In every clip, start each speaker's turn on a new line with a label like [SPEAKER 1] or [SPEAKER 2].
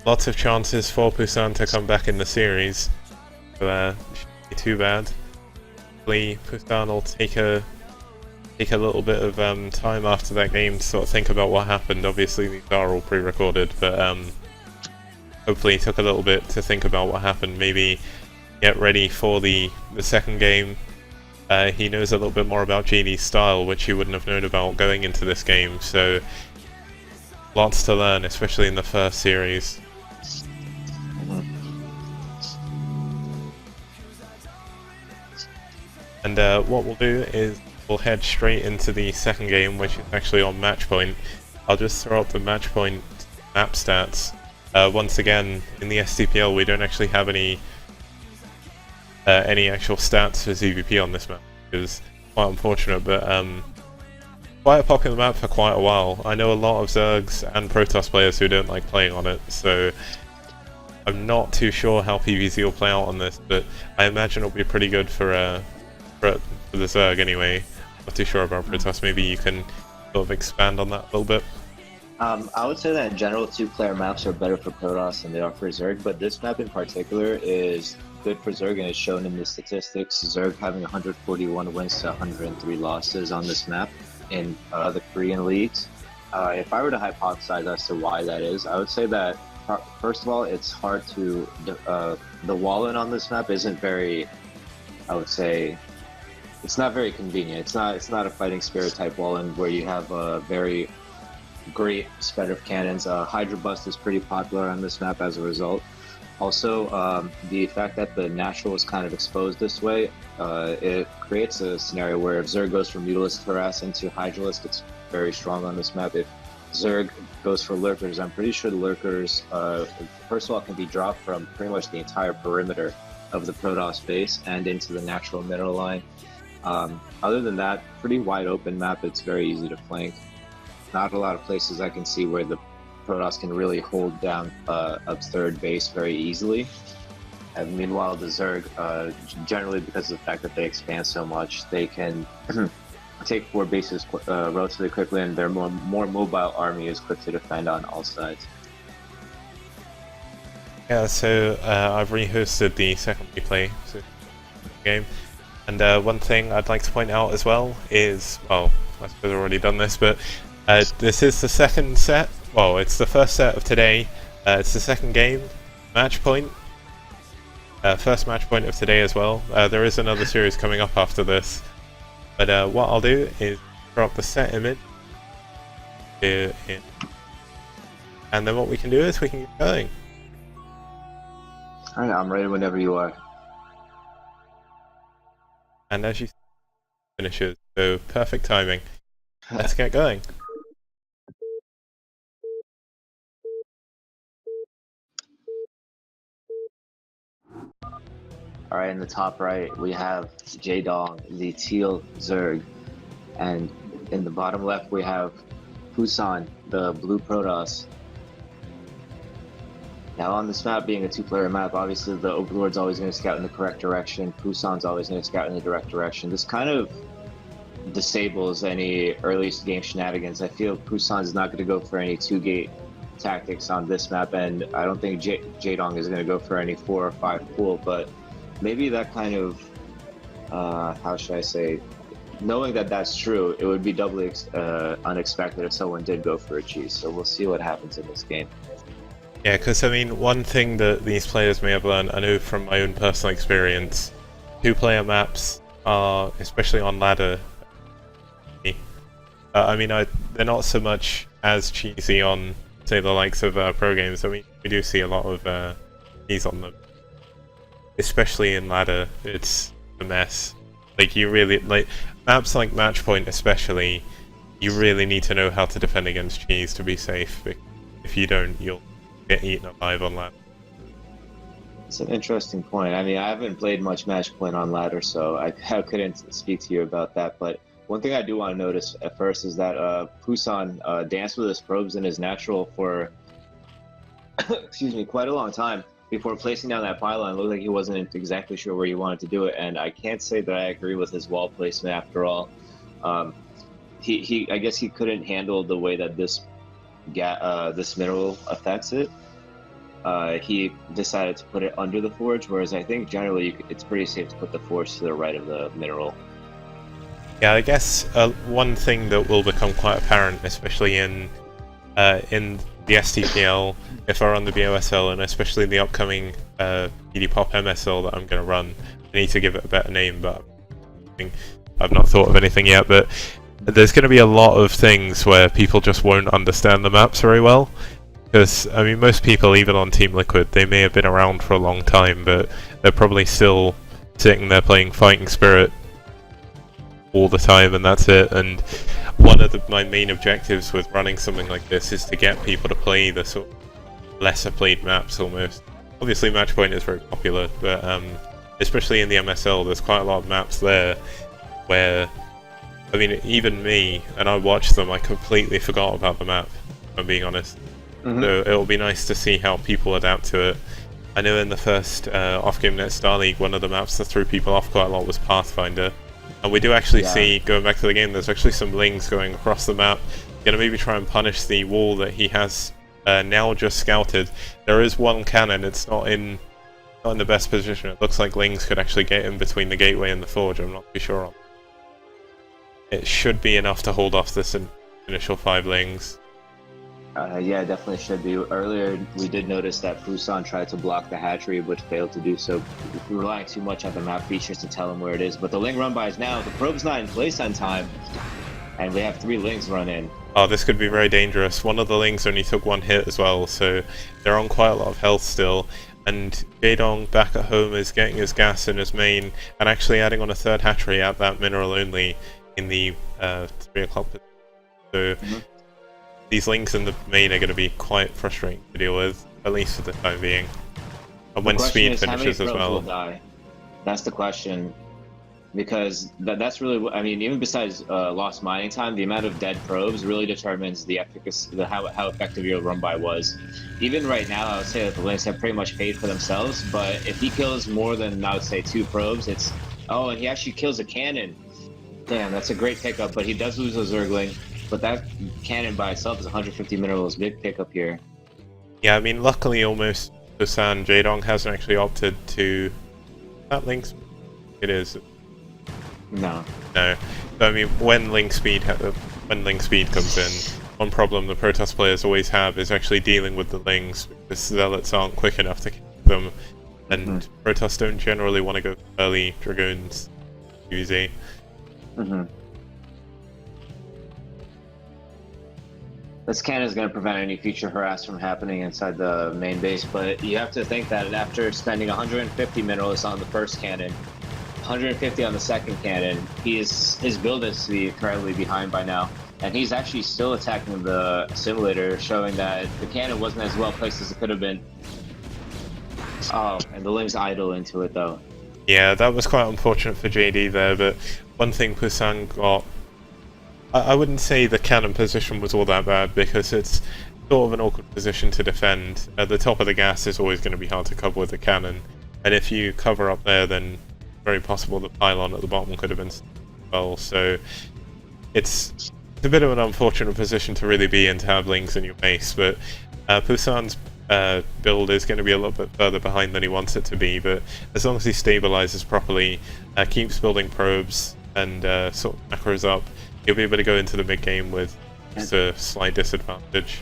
[SPEAKER 1] lots of chances for Pusan to come back in the series. So, shouldn't be too bad. Hopefully, Pusan will take a little bit of time after that game to sort of think about what happened. Obviously, these are all pre-recorded, but hopefully, he took a little bit to think about what happened. Maybe get ready for the second game. He knows a little bit more about GD's style, which he wouldn't have known about going into this game. So, lots to learn, especially in the first series. And what we'll do is we'll head straight into the second game, which is actually on match point. I'll just throw up the match point map stats. Once again, in the STPL, we don't actually have any actual stats for ZVP on this map, which is quite unfortunate. But quite a popular map for quite a while. I know a lot of Zergs and Protoss players who don't like playing on it, so I'm not too sure how PvZ will play out on this, but I imagine it'll be pretty good for the Zerg anyway. Not too sure about Protoss. Maybe you can sort of expand on that a little bit.
[SPEAKER 2] I would say that in general, two-player maps are better for Protoss than they are for Zerg, but this map in particular is good for Zerg, and it's shown in the statistics. Zerg having 141 wins to 103 losses on this map in the Korean leagues. If I were to hypothesize as to why that is, I would say that first of all, it's hard to the wall-in on this map isn't very, I would say, it's not very convenient. It's not a fighting spirit type wall-in where you have a very great spread of cannons. Hydra Bust is pretty popular on this map as a result. Also, the fact that the natural is kind of exposed this way, it creates a scenario where if Zerg goes from Mutalisk Harass into Hydralisk, it's very strong on this map. If Zerg goes for Lurkers, I'm pretty sure the Lurkers, first of all, can be dropped from pretty much the entire perimeter of the Protoss base and into the natural mineral line. Other than that, pretty wide open map. It's very easy to flank. Not a lot of places I can see where the Protoss can really hold down a third base very easily. And meanwhile, the Zerg, generally because of the fact that they expand so much, they can take 4 bases relatively quickly, and their more mobile army is quick to defend on all sides.
[SPEAKER 1] Yeah, so I've rehosted the second replay game, and one thing I'd like to point out as well is, well, I suppose I've already done this, but this is the second set. Well, it's the first set of today. It's the second game, match point. First match point of today as well. There is another series coming up after this. But what I'll do is drop the set image here in. And then what we can do is we can get going.
[SPEAKER 2] Alright, I'm ready whenever you are.
[SPEAKER 1] And as you see, finishes, so perfect timing. Let's get going.
[SPEAKER 2] Alright, in the top right, we have Jaedong, the teal Zerg. And in the bottom left, we have Pusan, the blue Protoss. Now, on this map being a two-player map, obviously the Overlord's always going to scout in the correct direction. Pusan's always going to scout in the direct direction. This kind of disables any early game shenanigans. I feel Pusan's not going to go for any 2-gate tactics on this map, and I don't think Jaedong is going to go for any 4 or 5 pool, but maybe that kind of, how should I say, knowing that that's true, it would be doubly unexpected if someone did go for a cheese, so we'll see what happens in this game.
[SPEAKER 1] Yeah, because I mean, one thing that these players may have learned, I know from my own personal experience, two-player maps are, especially on ladder, I mean, they're not so much as cheesy on, say, the likes of pro games. I mean, we do see a lot of cheese on them, especially in ladder. It's a mess. Like, you really, like, maps like Matchpoint especially, you really need to know how to defend against cheese to be safe. If you don't, you'll get eaten alive on ladder.
[SPEAKER 2] It's an interesting point. I mean, I haven't played much Matchpoint on ladder, so I couldn't speak to you about that, but one thing I do want to notice at first is that Pusan danced with his probes in his natural for excuse me, quite a long time before placing down that pylon. It looked like he wasn't exactly sure where he wanted to do it, and I can't say that I agree with his wall placement after all. I guess he couldn't handle the way that this mineral affects it. he decided to put it under the forge, whereas I think generally it's pretty safe to put the forge to the right of the mineral.
[SPEAKER 1] Yeah, I guess one thing that will become quite apparent, especially in the STPL, if I run the BOSL, and especially the upcoming PD Pop MSL that I'm going to run, I need to give it a better name, but I've not thought of anything yet. But there's going to be a lot of things where people just won't understand the maps very well. Because, I mean, most people, even on Team Liquid, they may have been around for a long time, but they're probably still sitting there playing Fighting Spirit all the time, and that's it. And one of my main objectives with running something like this is to get people to play the sort of lesser played maps almost. Obviously Matchpoint is very popular, but especially in the MSL there's quite a lot of maps there where, I mean, even me, and I watched them, I completely forgot about the map, if I'm being honest. So it'll be nice to see how people adapt to it. I know in the first off-game net Star League, one of the maps that threw people off quite a lot was Pathfinder. And we do actually see, going back to the game, there's actually some lings going across the map. Gonna maybe try and punish the wall that he has now just scouted. There is one cannon, it's not in the best position. It looks like lings could actually get in between the gateway and the forge, I'm not too sure on. It should be enough to hold off this initial 5 lings.
[SPEAKER 2] Yeah, it definitely should be. Earlier, we did notice that Pusan tried to block the hatchery, but failed to do so, relying too much on the map features to tell him where it is. But the ling run by is now. The probe's not in place on time, and we have 3 lings run in.
[SPEAKER 1] Oh, this could be very dangerous. One of the lings only took 1 hit as well, so they're on quite a lot of health still. And Jaedong back at home is getting his gas in his main, and actually adding on a 3rd hatchery at that mineral only in the 3 o'clock. So these lings in the main are going to be quite frustrating to deal with, at least for the time being. And when speed finishes as well.
[SPEAKER 2] Will die? That's the question. Because that's really what, I mean, even besides lost mining time, the amount of dead probes really determines the efficacy, how effective your run by was. Even right now, I would say that the lings have pretty much paid for themselves, but if he kills more than, I would say, 2 probes, it's, oh, and he actually kills a cannon. Damn, that's a great pickup, but he does lose a Zergling. But that cannon by itself is 150 minerals, big pickup here.
[SPEAKER 1] Yeah, I mean, luckily almost Pusan, Jaedong hasn't actually opted to... That links... It is.
[SPEAKER 2] No.
[SPEAKER 1] No. So, I mean, when link speed comes in, one problem the Protoss players always have is actually dealing with the lings, because Zealots aren't quick enough to kill them, and Protoss don't generally want to go early Dragoons, usually.
[SPEAKER 2] This cannon is going to prevent any future harass from happening inside the main base, but you have to think that after spending 150 minerals on the first cannon, 150 on the second cannon, his build is currently behind by now, and he's actually still attacking the simulator, showing that the cannon wasn't as well placed as it could have been. Oh, and the ling's idle into it though.
[SPEAKER 1] Yeah, that was quite unfortunate for JD there, but one thing Pusan got, I wouldn't say the cannon position was all that bad, because it's sort of an awkward position to defend. At the top of the gas is always going to be hard to cover with the cannon, and if you cover up there, then it's very possible the pylon at the bottom could have been as well. So it's a bit of an unfortunate position to really be in to have lings in your base, but Pusan's build is going to be a little bit further behind than he wants it to be, but as long as he stabilizes properly, keeps building probes, and sort of macros up, he'll be able to go into the mid game with just a slight disadvantage.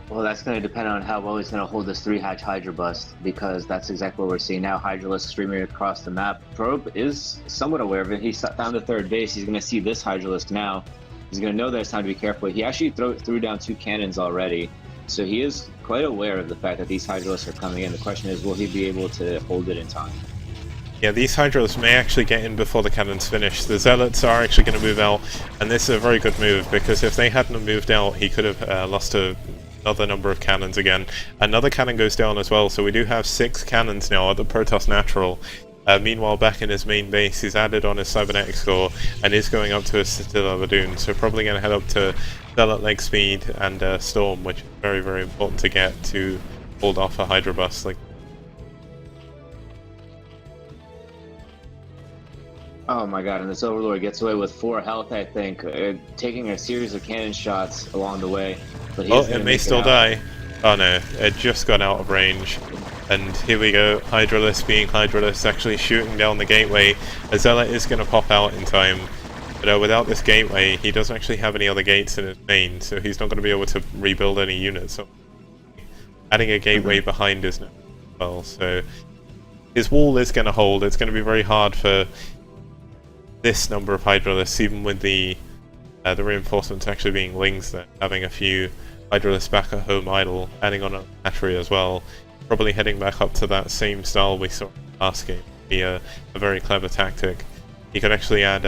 [SPEAKER 2] Well, that's going to depend on how well he's going to hold this 3-hatch Hydra bust, because that's exactly what we're seeing now. Hydralisk streaming across the map. Probe is somewhat aware of it. He found the 3rd base. He's going to see this Hydralisk now. He's going to know that it's time to be careful. He actually threw down 2 cannons already, so he is quite aware of the fact that these Hydralisks are coming in. The question is, will he be able to hold it in time?
[SPEAKER 1] Yeah, these Hydras may actually get in before the cannons finish. The Zealots are actually going to move out, and this is a very good move, because if they hadn't moved out, he could have lost another number of cannons again. Another cannon goes down as well, so we do have 6 cannons now at the Protoss Natural. Meanwhile, back in his main base, he's added on his Cybernetics core, and is going up to a Citadel of Adun, so probably going to head up to Zealot leg speed and Storm, which is very, very important to get to hold off a Hydra bust like.
[SPEAKER 2] Oh my god, and this Overlord gets away with 4 health, I think, taking a series of cannon shots along the way. But
[SPEAKER 1] it may still die. Oh no, it just got out of range. And here we go, Hydralisk being Hydralisk, actually shooting down the gateway. A Zealot is going to pop out in time, but without this gateway, he doesn't actually have any other gates in his main, so he's not going to be able to rebuild any units. So adding a gateway behind is now as well, so his wall is going to hold. It's going to be very hard for this number of Hydralisks, even with the reinforcements actually being Lings there, having a few Hydralisks back at home idle, adding on a battery as well. Probably heading back up to that same style we saw in the last game. Be a very clever tactic. He could actually add,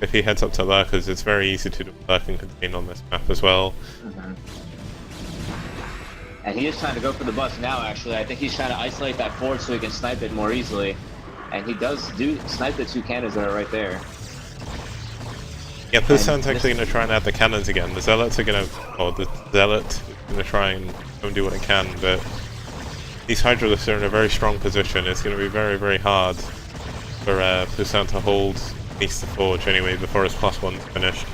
[SPEAKER 1] if he heads up to Lurkers, it's very easy to do Lurk and contain on this map as well.
[SPEAKER 2] And he is trying to go for the bus now, actually. I think he's trying to isolate that fort so he can snipe it more easily. And he does snipe the 2 cannons that are right there.
[SPEAKER 1] Yeah, Pusan's actually going to try and add the cannons again. The Zealots are going to, or the Zealot is going to try and go and do what it can, but these Hydralisks are in a very strong position. It's going to be very, very hard for Pusan to hold at least the Forge anyway before his +1's finished.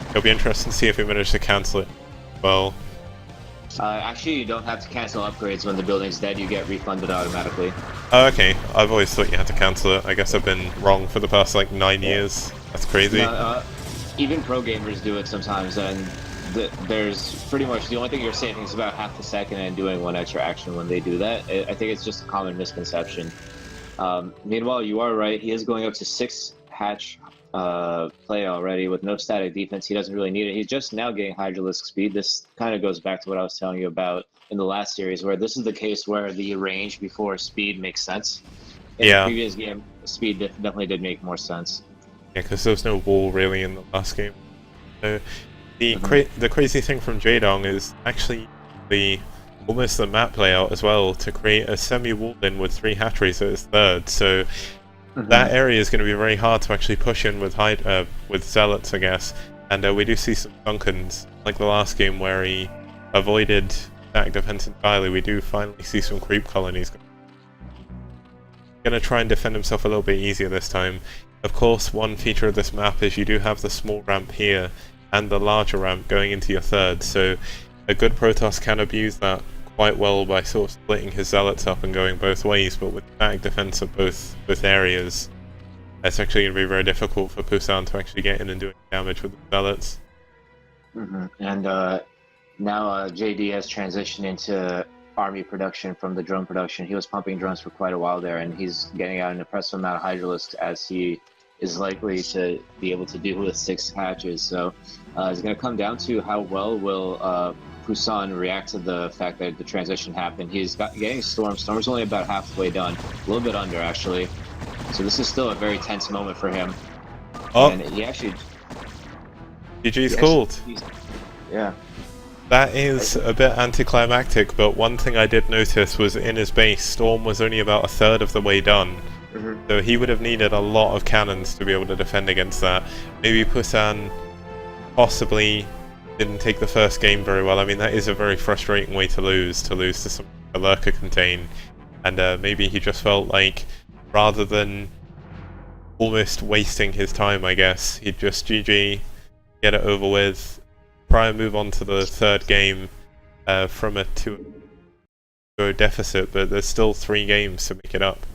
[SPEAKER 1] It'll be interesting to see if he manages to cancel it well.
[SPEAKER 2] Actually, you don't have to cancel upgrades when the building's dead. You get refunded automatically.
[SPEAKER 1] Oh, okay. I've always thought you had to cancel it. I guess I've been wrong for the past, like, 9 years. That's crazy.
[SPEAKER 2] Even pro gamers do it sometimes, and there's pretty much the only thing you're saving is about half a second and doing 1 extra action when they do that. I think it's just a common misconception. Meanwhile, you are right. He is going up to 6 hatch play already with no static defense. He doesn't really need it. He's just now getting Hydralisk speed. This kind of goes back to what I was telling you about in the last series, where this is the case where the range before speed makes sense. In the previous game, speed definitely did make more sense.
[SPEAKER 1] Yeah, because there was no wall really in the last game. So the crazy thing from Jaedong is actually almost the map layout as well, to create a semi-wall in with 3 hatcheries at its third. So that area is going to be very hard to actually push in with Zealots, I guess. And we do see some Duncans, like the last game where he avoided static defense entirely. We do finally see some creep colonies. Going to try and defend himself a little bit easier this time. Of course, one feature of this map is you do have the small ramp here and the larger ramp going into your third, so a good Protoss can abuse that quite well by sort of splitting his Zealots up and going both ways, but with static defense of both areas, it's actually going to be very difficult for Pusan to actually get in and do any damage with the Zealots.
[SPEAKER 2] And now JD has transitioned into army production from the drone production. He was pumping drones for quite a while there, and he's getting out an impressive amount of Hydralisks as he is likely to be able to deal with 6 hatches. So it's going to come down to how well will Pusan react to the fact that the transition happened. He's getting Storm. Storm's only about halfway done, a little bit under actually. So this is still a very tense moment for him.
[SPEAKER 1] Oh,
[SPEAKER 2] and he actually...
[SPEAKER 1] GG's called.
[SPEAKER 2] Yeah.
[SPEAKER 1] That is a bit anticlimactic, but one thing I did notice was in his base, Storm was only about a third of the way done. So he would have needed a lot of cannons to be able to defend against that. Maybe Pusan possibly didn't take the first game very well. I mean, that is a very frustrating way to lose to some Lurker contain. And maybe he just felt like, rather than almost wasting his time, I guess, he'd just GG, get it over with, try and move on to the third game from a 2-0 deficit, but there's still 3 games to make it up.